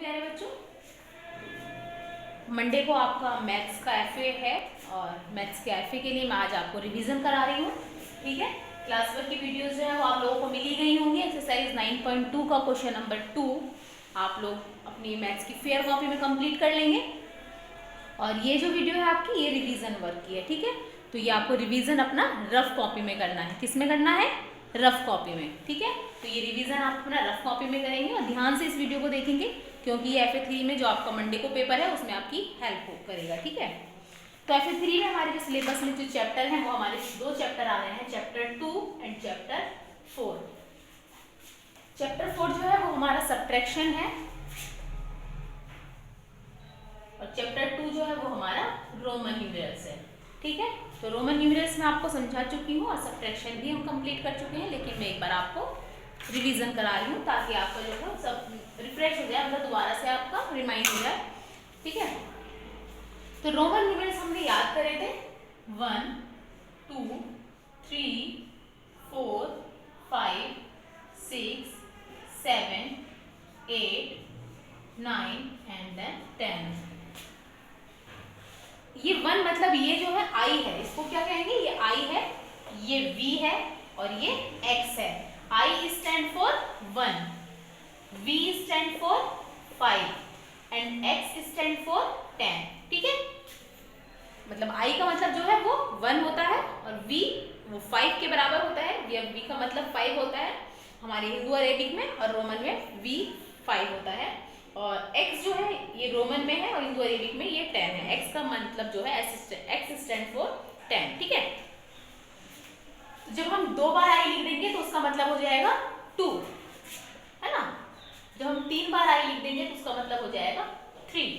प्यारे बच्चों। मंडे को आपका मैथ्स का एफए है और मैथ्स के एफए के लिए मैं आज आपको रिवीजन करा रही हूँ। ठीक है, क्लास वर्क की वीडियोस जो है वो आप लोगों को मिली गई होंगी। एक्सरसाइज 9.2 का क्वेश्चन नंबर 2 आप लोग अपनी मैथ्स की फेयर कॉपी में कंप्लीट कर लेंगे। और ये जो वीडियो है आपकी, ये रिवीजन वर्क की है। ठीक है, तो ये आपको रिवीजन अपना रफ कॉपी में करना है। किस में करना है? रफ कॉपी में। ठीक है, तो ये रिवीजन आप अपना रफ कॉपी में करेंगे और ध्यान से इस वीडियो को देखेंगे, क्योंकि ये FA3 में जो आपका मंडे को पेपर है उसमें आपकी हेल्प करेगा। ठीक है, तो FA3 में हमारे जो सिलेबस में जो चैप्टर हैं वो हमारे दो चैप्टर आ रहे हैं, चैप्टर 2 एंड चैप्टर 4। चैप्टर 4 जो है वो हमारा सब्ट्रैक्शन है और चैप्टर 2 जो है वो हमारा रोमन न्यूमेरल्स है। ठीक है, तो रोमन न्यूमेरल्स में आपको समझा चुकी हूँ और सब्ट्रैक्शन भी हम कंप्लीट कर चुके हैं, लेकिन मैं एक बार आपको रिवीजन करा रही हूँ ताकि आपका जो है सब रिफ्रेश हो जाए, मतलब दोबारा से आपका रिमाइंड हो जाए। ठीक है, तो रोमन न्यूमेरल्स हमने याद करे थे 1 2 3 4 5 6 7 8 9 एंड देन 10। ये 1 मतलब ये जो है आई है, इसको क्या कहेंगे? ये आई है, ये V है और ये X है। I stand for 1, V stand for 5 and X stand for 10। ठीक है, मतलब I का मतलब जो है वो 1 होता है और V वो 5 के बराबर होता है। V का मतलब 5 होता है हमारे हिंदू अरेबिक में, और रोमन में V 5 होता है। और x जो है ये रोमन में है और हिंदू अरेबिक में ये 10 है। x का मतलब जो है x स्टैंड फॉर 10। ठीक है, जब हम 2 बार i लिख देंगे तो उसका मतलब हो जाएगा 2, है ना। जब हम 3 बार i लिख देंगे तो उसका मतलब हो जाएगा 3।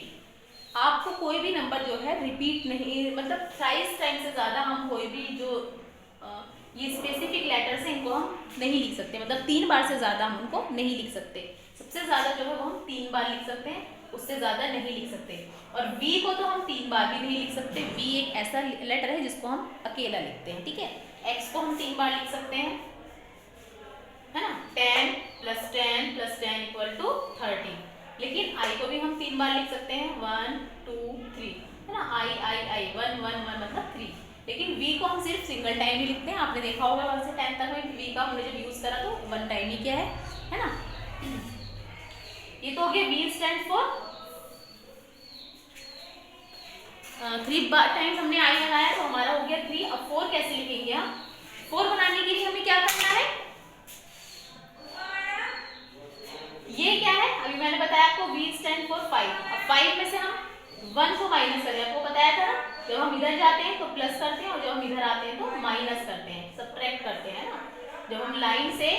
आपको कोई भी नंबर जो है रिपीट नहीं, मतलब 23 टाइम से ज्यादा हम कोई भी जो ये स्पेसिफिक लेटर्स हैं इनको हम नहीं लिख सकते, मतलब 3 बार से ज्यादा हम उनको नहीं लिख सकते। सबसे ज्यादा जो है वो हम 3 बार लिख सकते हैं, उससे ज्यादा नहीं लिख सकते। और V को तो हम 3 बार भी नहीं लिख सकते। V एक ऐसा लेटर है जिसको हम अकेला लिखते हैं। ठीक है, X को हम 3 बार लिख सकते हैं, है ना, 10 + 10 + 10 = 30। लेकिन I को भी हम 3 बार लिख सकते हैं, 1 2 3, है ना, I 1 1 1 मतलब 3। लेकिन V को हम सिर्फ सिंगल टाइम ही लिखते हैं। आपने देखा होगा 1 से 10 तक में V का हमने जब यूज करा तो 1 टाइम ही किया है ना। ये तो हो गया V स्टैंड फॉर 3 टाइम्स हमने I लगाया तो हमारा हो गया 3। अब 4 कैसे लिखेंगे हम? 4 बनाने के लिए हमें क्या करना है? ये क्या है? अभी मैंने बताया आपको V स्टैंड फॉर 5। अब 5 में से हम 1 को माइनस करें, आपको बताया था ना, जब हम इधर जाते हैं तो प्लस करते हैं और जब हम इधर आते हैं तो माइनस करते हैं, सब्ट्रैक्ट करते हैं ना। जब हम लाइन से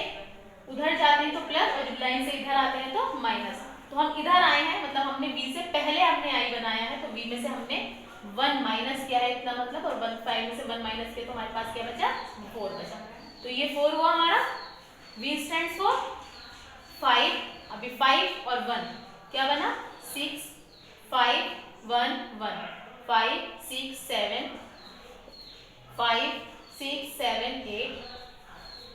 उधर जाते हैं तो प्लस और जब लाइन से इधर आते हैं तो माइनस। तो हम इधर आए हैं, मतलब हमने V से पहले हमने I बनाया है, तो V में से हमने 1 माइनस किया है इतना मतलब, और 5 में से 1 माइनस किया तो हमारे पास क्या बचा? 4 बचा। तो ये 4 हुआ हमारा। V stands for 5। अभी 5 और 1 क्या बना? 6 5 1 1 5 6 7 5 6 7 8।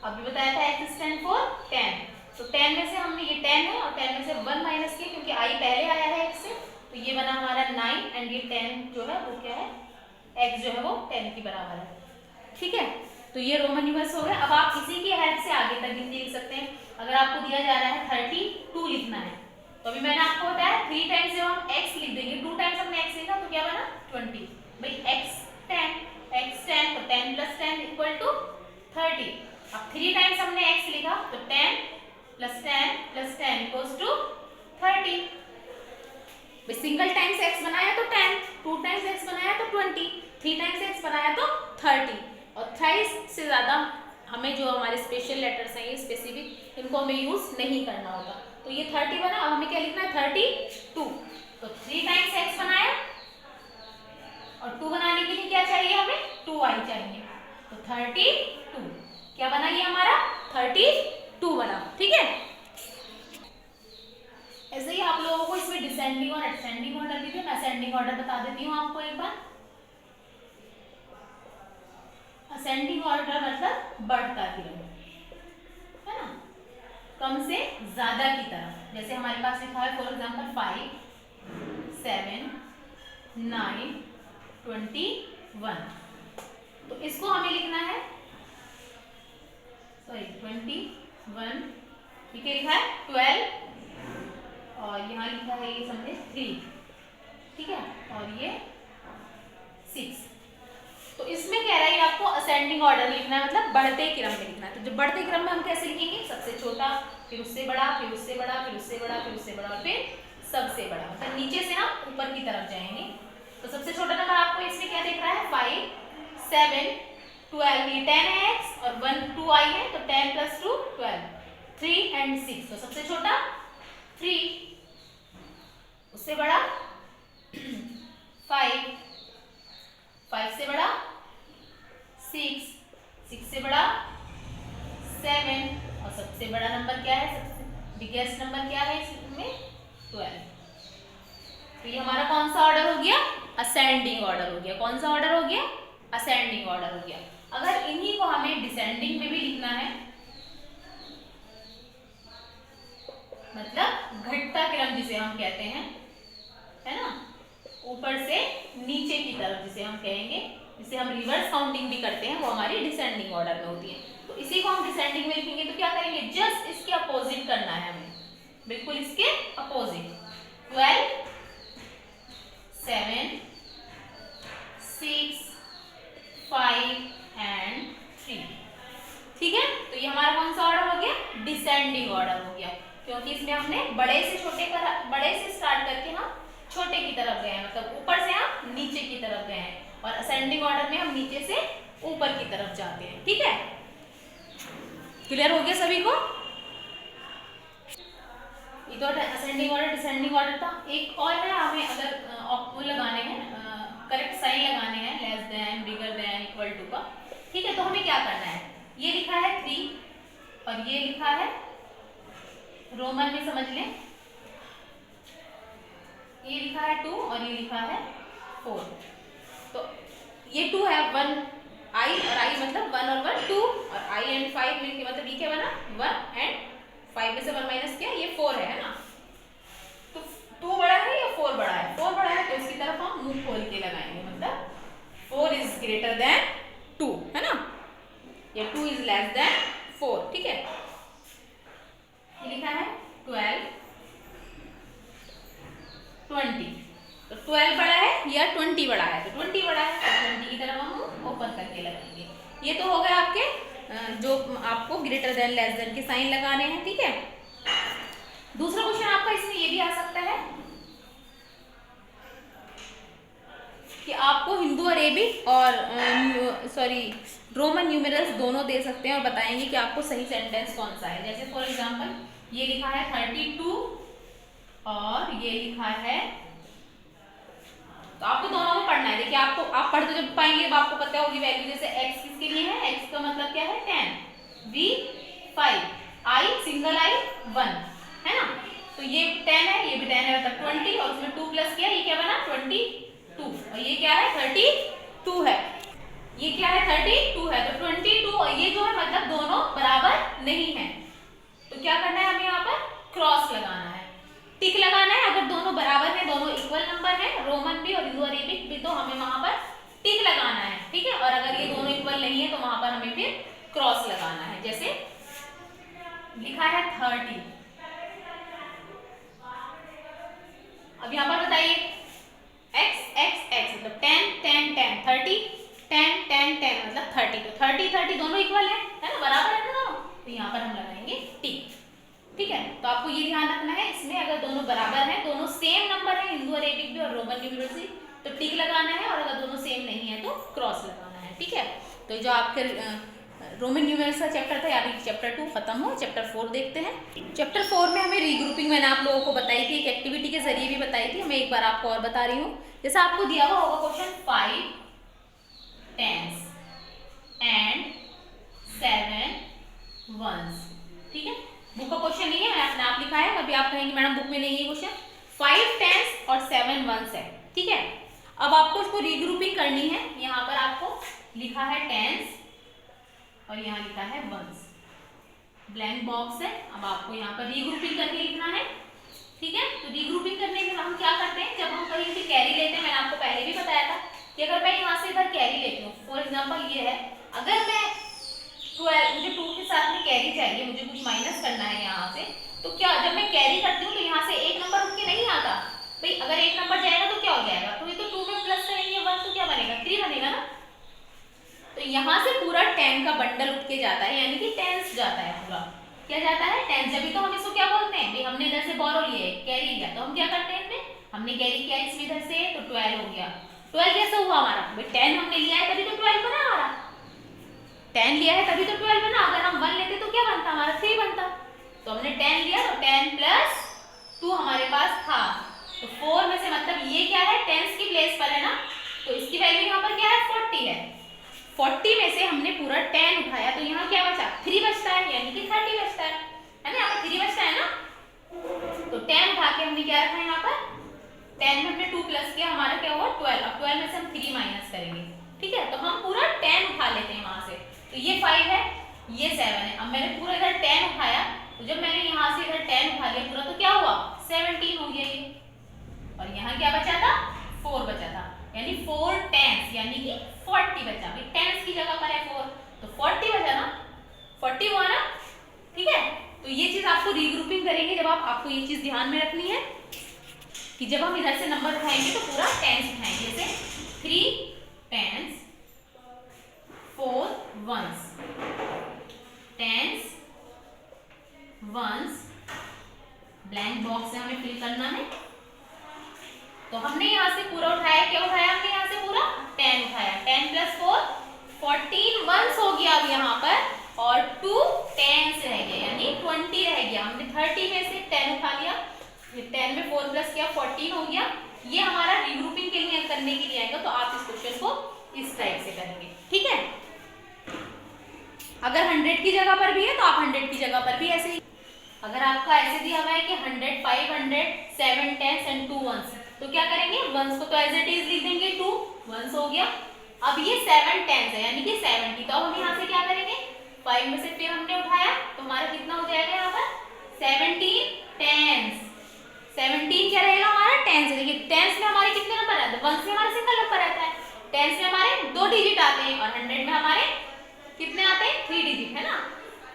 अभी बताया था X स्टैंड फॉर 10, तो 10 में से हमने ये 10 है और 10 में से 1 माइनस किया क्योंकि I पहले आया है X से, तो ये बना हमारा 9 एंड ये 10 जो है वो क्या है? X जो है वो 10 के बराबर है। ठीक है, तो ये रोमन न्यूमेरल्स हो गए। अब आप इसी की हेल्प से आगे तक गिनती लिख सकते हैं। अगर आपको दिया जा रहा है 32 लिखना है, तो अभी मैंने आपको बताया 3 टाइम्स जब हम x लिख देंगे, 2 टाइम्स हमने x लिखा तो क्या बना? 20। भाई x 10 तो 10 + 10 = 30। अब 3 टाइम्स हमने x लिखा तो 10 + 10 + 10 = 30। भाई सिंगल टाइम्स x बनाया तो 10, 2 टाइम्स x बनाया तो 20, 3 टाइम्स x बनाया तो 30। और 23 से ज़्यादा हमें जो हमारे स्पेशल लेटर्स हैं, ये स्पेसिफिक, इनको हमें यूज़ नहीं करना होगा। तो ये 30 बना। अब हमें क्या लिखना है? 32। तो 3 टाइम्स x बनाया और 2 बनाने के लिए क्या चाहिए हमें? 2i चाहिए, तो 32 क्या बना? ये हमारा 32 बना। ठीक है, ऐसे ही आप लोगों को इसमें डिसेंडिंग और असेंडिंग ऑर्डर भी थे। मैं असेंडिंग ऑर्डर बता देती हूँ आपको एक बार। असेंडिंग ऑर्डर मतलब बढ़ता क्रम, है ना। कम से ज्यादा की तरफ। जैसे हमारे पास लिखा है फॉर एग्जाम्पल 5, 7, 9, 21, तो इसको हमें लिखना है 21, ये क्या लिखा है 12 और यहाँ लिखा है ये समझे 3, ठीक है, और ये 6। तो इसमें कह रहा है आपको असेंडिंग ऑर्डर लिखना है, मतलब बढ़ते क्रम में लिखना है। तो जब बढ़ते क्रम में हम कैसे लिखेंगे, सबसे छोटा, फिर उससे बड़ा, फिर उससे बड़ा, फिर उससे बड़ा, फिर उससे बड़ा, फिर सबसे बड़ा, मतलब नीचे से हम ऊपर की तरफ जाएंगे। तो सबसे छोटा नंबर आपको इसमें क्या दिख रहा है 5, 7, 12, ये 10 है x और 1 2 आई है, तो 10 + 2 12, 3 and 6। तो सबसे छोटा 3, उससे बड़ा 5, 5 से बड़ा 6, 6 से बड़ा 7 और सबसे बड़ा नंबर क्या है, सबसे बिगेस्ट नंबर क्या है इसमें 12। तो ये हमारा कौन सा ऑर्डर हो गया, असेंडिंग ऑर्डर हो गया। कौन सा ऑर्डर हो गया, असेंडिंग ऑर्डर हो गया। अगर इन्हीं को हमें डिसेंडिंग में भी लिखना है, मतलब घटता क्रम जिसे हम कहते हैं, है ना, ऊपर से नीचे की तरफ जिसे हम कहेंगे, जिसे हम रिवर्स काउंटिंग भी करते हैं, वो हमारी डिसेंडिंग ऑर्डर में होती है। तो इसी को हम डिसेंडिंग में लिखेंगे तो क्या करेंगे, जस्ट इसके अपोजिट करना है हमें, बिल्कुल इसके अपोजिट। 12, 7, 6, 5 and 3, ठीक है। तो ये हमारा कौन सा ऑर्डर हो गया, डिसेंडिंग ऑर्डर हो गया, क्योंकि इसमें हमने बड़े से स्टार्ट करके हम छोटे की तरफ गए हैं, मतलब ऊपर से हम नीचे की तरफ गए हैं, और असेंडिंग ऑर्डर में हम नीचे से ऊपर की तरफ जाते हैं, ठीक है। क्लियर हो गया सभी को, ये तो असेंडिंग ऑर्डर डिसेंडिंग ऑर्डर था। एक और है, हमें अगर वो लगाने हैं, करेक्ट साइन लगाने हैं, less than, bigger than, equal to का, ठीक है। तो हमें क्या करना है, ये लिखा है 3 और ये लिखा है रोमन में, समझ लें, ये लिखा है 2 और ये लिखा है 4। तो ये 2 है, 1 i और i मतलब 1 और 1 2, और i and 5 मिलके मतलब ये क्या बना 1 and 5 में से 1 माइनस किया, ये 4 है ना। तो 2 बड़ा है या 4 बड़ा है, 4 बड़ा है, तो इसकी तरफ हम मुंह खोल के लगाएंगे, मतलब 4 is greater than 2, है ना, या 2 is less than 4, ठीक है। ये लिखा है 12, 20, तो 12 बड़ा है या 20 बड़ा है, तो 20 बड़ा है, तो 20 की तरफ हम ओपन करके लगाएंगे। ये तो हो गया आपके जो आपको ग्रेटर देन लेस देन के साइन लगाने हैं, ठीक है। दूसरा क्वेश्चन आपका इसमें ये भी आ सकता है कि आपको हिंदू अरेबिक और रोमन न्यूमेरल्स दोनों दे सकते हैं और बताएंगे कि आपको सही सेंटेंस कौन सा है। जैसे फॉर एग्जांपल ये लिखा है 32 और ये लिखा है, तो आपको दोनों में पढ़ना है। देखिए आपको आप पढ़ते जब पाएंगे जब आपको पता होगी वैल्यू, जैसे x किसके लिए है, x का मतलब क्या है 10, v 5, i सिंगल i 1, है ना। तो ये 10 है, ये भी 10 है, मतलब 20 और उसमें 2 प्लस किया, ये क्या बना 22, और ये क्या है 32 है, ये क्या है 32 है, तो 22 और ये जो है मतलब दोनों बराबर नहीं है। तो क्या करना है हमें यहाँ पर क्रॉस लगाना है, टिक लगाना है। अगर दोनों बराबर है, दोनों इक्वल नंबर है, रोमन भी और हिंदू अरेबिक भी, तो हमें वहां पर टिक लगाना है, ठीक है। और अगर ये दोनों इक्वल नहीं है तो वहां पर हमें फिर क्रॉस लगाना है। जैसे लिखा है 30, अब यहाँ पर बताइए x x x मतलब 10 10 10, 30 10 10 10 मतलब 30, तो 30 30 दोनों इक्वल है ना, बराबर है ना दोनों, तो यहाँ पर हम लगाएंगे टिक, ठीक है। तो आपको ये ध्यान रखना है, इसमें अगर दोनों बराबर हैं, दोनों सेम नंबर है, हिंदू अरेबिक भी और रोमन न्यूमेरल्स भी, तो टिक लगाना है, और अगर दोनों सेम नहीं है तो क्रॉस लगाना है, ठीक है। तो जो आपके रोमन न्यूमेरल्स का चैप्टर था, यानी चैप्टर 2 खत्म हो, चैप्टर 4 देखते हैं। चैप्टर 4 में हमें रीग्रुपिंग मैंने आप लोगों को बताई थी, एक एक्टिविटी के जरिए भी बताई थी, मैं एक बार आपको और बता रही हूँ। जैसा आपको दिया हुआ होगा क्वेश्चन 5 10s and 7 1s, ठीक है। बुक का क्वेश्चन नहीं है, मैंने अपने आप लिखा है, अभी आप कहेंगे मैडम बुक में नहीं है क्वेश्चन। 5 10s और 7 1s है, ठीक है। अब आपको इसको रीग्रुपिंग करनी है। यहाँ पर आपको लिखा है 10s और यहाँ लिखा है 1s, ब्लैंक बॉक्स है। अब आपको यहाँ पर रीग्रुपिंग करके लिखना है, ठीक है। तो रीग्रुपिंग करने के हम क्या करते हैं, जब हम कहीं से कैरी लेते हैं, मैंने आपको पहले भी बताया था कि अगर मैं यहाँ से इधर कैरी लेती हूँ, फॉर एग्जाम्पल ये है, अगर मैं 12 मुझे 2 के साथ में कैरी चाहिए, मुझे कुछ माइनस करना है यहाँ से, तो क्या जब मैं कैरी करती हूँ तो यहाँ से एक नंबर उठ के नहीं आता भाई, अगर एक नंबर जाएगा तो क्या हो जाएगा, तो ये तो 2 में प्लस करेंगे 1 तो क्या बनेगा 3 बनेगा ना। तो यहाँ से पूरा 10 का बंडल उठ के जाता है, यानी कि टेंस जाता है पूरा, क्या जाता है टेंस। जब तो हम इसको क्या बोलते हैं भाई, हमने इधर से बोरो लिए कैरी लिया, तो हम क्या करते हैं इसमें, हमने कैरी किया इसमें इधर से, तो 12 हो गया। 12 कैसे हुआ हमारा भाई, 10 हमने लिया है तभी तो 12 बना हमारा, 10 लिया है तभी तो 12 बना। अगर हम 1 लेते तो क्या बनता हमारा 3 बनता। तो हमने 10 लिया तो 10 प्लस 2 हमारे पास था, तो 4 में से मतलब ये क्या है टेंस की प्लेस पर है ना, तो इसकी वैल्यू यहाँ पर क्या है 40 है। 40 में से हमने पूरा 10 उठाया तो यहाँ क्या बचा 3 बचता है, यानी कि 30 बचता है ना, यहाँ पर 3 बचता है ना। तो 10 उठा के हमने क्या रखा यहाँ पर, 10 में हमने 2 प्लस किया, हमारा क्या हुआ 12। अब 12 में से हम 3 माइनस करेंगे, ठीक है। तो हम पूरा 10 उठा लेते हैं वहां से, तो ये 5 है ये 7 है। अब मैंने पूरा इधर 10 उठाया, तो जब मैंने यहाँ से इधर 10 उठा लिया पूरा, तो क्या हुआ 17 हो गया ये, और यहाँ क्या बचा था 4 बचा था, यानी 4 टेंस, यानी कि 40 बचा। भाई टेंस की जगह पर है 4, तो 40 बचा ना, 40 हुआ ना, ठीक है। तो ये चीज आपको रीग्रुपिंग करेंगे जब आपको ये चीज ध्यान में रखनी है कि जब हम इधर से नंबर उठाएंगे तो पूरा टेंस उठाएंगे, जैसे 3 tens 4 ones, tens ones, blank box से हमें फिल करना है। तो हमने यहाँ से पूरा उठाया, क्या उठाया हमने यहाँ से पूरा 10 उठाया, 10 प्लस 4 14 वंस हो गया अब यहाँ पर, और 2 टेंस रह गया, यानी 20 रह गया। हमने 30 में से 10 उठा लिया, 10 में 4 प्लस किया 14 हो गया। ये हमारा रीग्रुपिंग के लिए करने के लिए आएगा, तो आप इस क्वेश्चन को इस टाइप से करेंगे, ठीक है। अगर 100 की जगह पर भी है तो आप 100 की जगह पर भी ऐसे ही, अगर आपका ऐसे दिया हुआ है कि 100 500 7 टेंस एंड 2 वंस, तो क्या करेंगे वंस को तो एज इट इज लिख देंगे, 2 वंस हो गया। अब ये 7 टेंस है यानी कि 70, तो हम यहाँ से क्या करेंगे 5 में से फिर हमने उठाया तो हमारा कितना हो जाएगा यहाँ पर 17 टेंस। 17 क्या रहेगा हमारा टेंस। देखिए टेंस में हमारे कितने नंबर आते हैं, वंस में हमारे सिंगल नंबर रहता है, टेंस में हमारे 2 डिजिट आते हैं, और 100 में हमारे कितने आते हैं 3 डिजिट, है ना।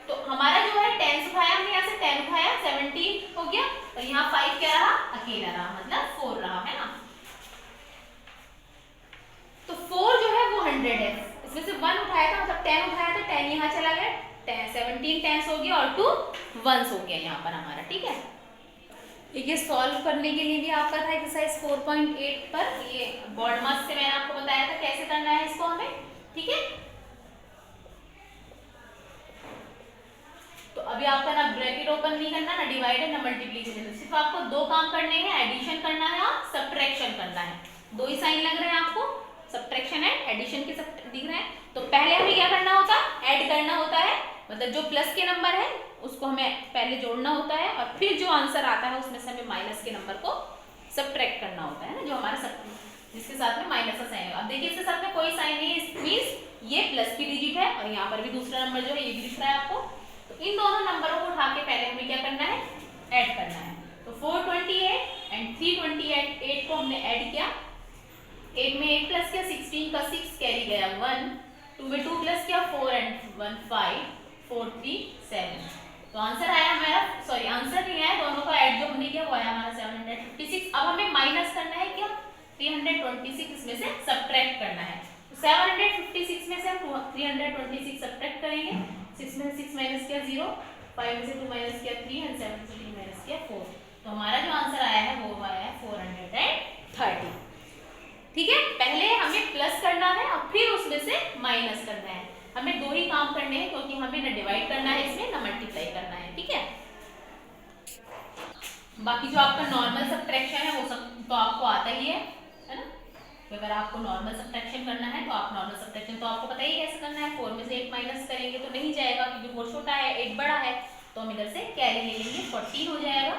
तो हमारा जो है टेंस उठाया हमने, यहाँ से 10 उठाया 17 हो गया, और यहाँ 5 क्या रहा अकेला रहा, मतलब 4 रहा, है ना। तो 4 जो है वो 100 है, इसमें से 1 उठाया था मतलब 10 उठाया था, 10 यहाँ चला गया, 17 टेंस हो गया और 2 वंस हो गया यहाँ पर हमारा, ठीक है। ये सॉल्व करने के लिए भी आपका था एक्सरसाइज 4.8 पर, ये बोर्ड मास से मैंने आपको बताया था कैसे करना है इसको हमें, ठीक है। तो अभी आपका ना ब्रैकेट ओपन नहीं करना, ना डिवाइड है, ना मल्टीप्लिकेशन, सिर्फ आपको 2 काम करने हैं, एडिशन करना है और सब्ट्रैक्शन करना है। 2 ही साइन लग रहे हैं आपको, सब्ट्रैक्शन है एडिशन के सब दिख रहे हैं। तो पहले हमें क्या करना होता है ऐड करना होता है, मतलब जो प्लस के नंबर है उसको हमें पहले जोड़ना होता है, और फिर जो आंसर आता है उसमें से हमें माइनस के नंबर को सब्ट्रैक्ट करना होता है ना, जो हमारा जिसके साथ में माइनस का साइन है। अब देखिए इसके साथ में कोई साइन नहीं है, मींस ये प्लस की डिजिट है, और यहाँ पर भी दूसरा नंबर जो है ये भी दिख रहा है आपको। तो इन दोनों नंबरों को उठा के पहले हमें क्या करना है ऐड करना है। तो 428 एंड 328 को हमने ऐड किया, 8 में 8 प्लस किया, 16 का 6 कैरी गया 1, 2 में 2 प्लस किया 4 एंड 1 5, 4 3 7। तो आंसर आया हमारा, सॉरी आंसर नहीं आया, दोनों का ऐड जो हमने किया वो आया हमारा 756। अब हमें माइनस करना है क्या 326, इसमें से सब्ट्रैक्ट करना है। तो 756 में से हम 326 सब्ट्रैक्ट करेंगे, 6 में से 6 माइनस किया 0, 5 में से 2 माइनस किया 3 एंड 7 में से 3 माइनस किया 4। तो हमारा जो आंसर आया है वो आया है 430, ठीक है। पहले हमें प्लस करना है और फिर उसमें से माइनस करना है, हमें 2 ही काम करने हैं, क्योंकि हमें ना डिवाइड करना है इसमें ना मल्टीप्लाई करना है, ठीक है। बाकी जो आपका नॉर्मल सब्ट्रैक्शन है वो सब तो आपको आता ही है ना। तो अगर आपको नॉर्मल सब्ट्रैक्शन करना है तो आप नॉर्मल सब्ट्रैक्शन तो आपको पता ही कैसे करना है, 4 में से 8 माइनस करेंगे तो नहीं जाएगा, क्योंकि 4 छोटा है 8 बड़ा है, तो हम इधर से कैरी ले लेंगे, 14 हो जाएगा।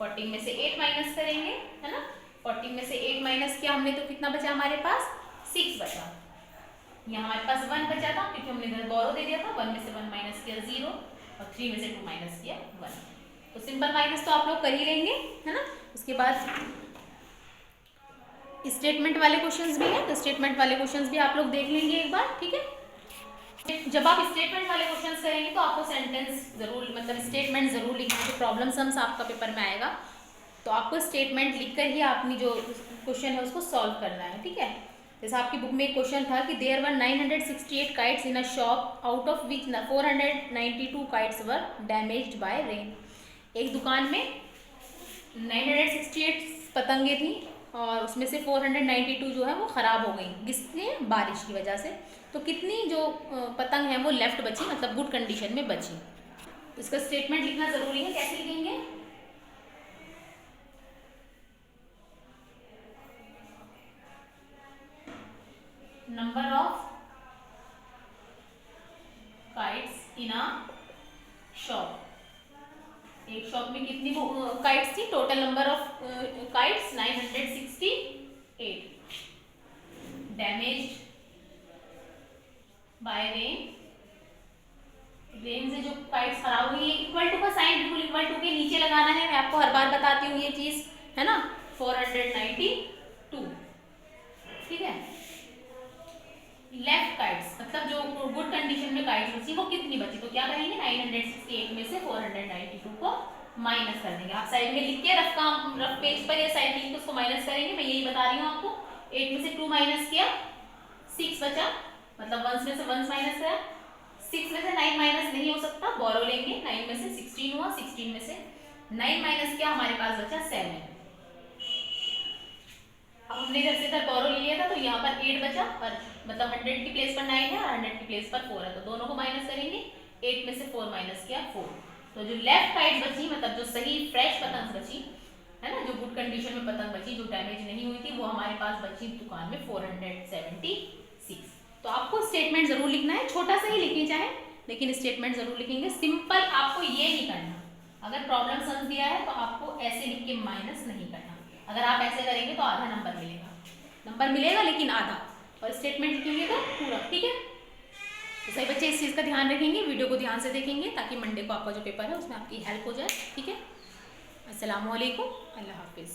14 में से 8 माइनस करेंगे, है ना। 14 में से 8 माइनस किया हमने तो कितना बचा हमारे पास 6 बचा। यहाँ हमारे पास 1 बचा था क्योंकि हमने इधर बोरो दे दिया था, 1 में से 1 माइनस किया 0, और 3 में से 2 माइनस किया 1। तो सिंपल माइनस तो आप लोग कर ही लेंगे, है ना। उसके बाद स्टेटमेंट वाले क्वेश्चंस भी हैं, तो स्टेटमेंट वाले क्वेश्चंस भी आप लोग देख लेंगे एक बार, ठीक है। जब आप स्टेटमेंट वाले क्वेश्चंस करेंगे तो आपको सेंटेंस जरूर, मतलब स्टेटमेंट जरूर लिखना है। जो प्रॉब्लम सम्स आपका पेपर में आएगा तो आपको स्टेटमेंट लिखकर ही अपनी जो क्वेश्चन है उसको सॉल्व करना है, ठीक है। जैसे आपकी बुक में एक क्वेश्चन था कि there were 968 kites in a shop out of which 492 kites were damaged by rain. एक दुकान में 968 पतंगे थी और उसमें से 492 जो है वो ख़राब हो गई, किसने, बारिश की वजह से। तो कितनी जो पतंग है वो लेफ्ट बची, मतलब गुड कंडीशन में बची। इसका स्टेटमेंट लिखना ज़रूरी है। कैसे लिखेंगे, number of kites in a shop. एक शॉप में कितनी काइट्स थी, total number of kites 968, damaged by rain. Rain से जो काइट्स खराब हुई है, इक्वल टू का साइन बिल्कुल इक्वल टू के नीचे लगाना है। मैं आपको हर बार बताती हूँ ये चीज, है ना। 492, ठीक है। लेफ्ट काइट्स मतलब जो गुड कंडीशन में काइट्स बची वो कितनी बची, तो क्या करेंगे 968 में से 492 को माइनस कर देंगे। आप साइड में लिख के रफ पेज पर या साइड लिख के उसको माइनस करेंगे। मैं यही बता रही हूँ आपको। 8 में से 2 माइनस किया 6 बचा, मतलब 1 में से 1 माइनस किया। 6 में से 9 माइनस नहीं हो सकता, बोरो लेंगे। 9 में से 16 हुआ, 16 में से 9 माइनस किया, हमारे पास बचा 7। अब हमने इधर से इधर बोरो लिया था तो यहाँ पर 8 बचा, और मतलब 100 की प्लेस पर 9 है और 100 की प्लेस पर 4 है, तो दोनों को माइनस करेंगे। 8 में से 4 माइनस किया 4। तो जो लेफ्ट साइड बची, मतलब जो सही फ्रेश पतंग बची, है ना, जो गुड कंडीशन में पतंग बची, जो डैमेज नहीं हुई थी, वो हमारे पास बची दुकान में 476। तो आपको स्टेटमेंट जरूर लिखना है, छोटा सा ही लिखिए चाहे, लेकिन स्टेटमेंट जरूर लिखेंगे। सिंपल आपको ये नहीं करना। अगर प्रॉब्लम सम दिया है तो आपको ऐसे लिख के माइनस नहीं करना। अगर आप ऐसे करेंगे तो आधा नंबर मिलेगा, लेकिन आधा, और स्टेटमेंट लिखेंगे तो पूरा, ठीक है। तो सही बच्चे इस चीज़ का ध्यान रखेंगे, वीडियो को ध्यान से देखेंगे, ताकि मंडे को आपका जो पेपर है उसमें आपकी हेल्प हो जाए, ठीक है। अस्सलाम वालेकुम, अल्लाह हाफिज़।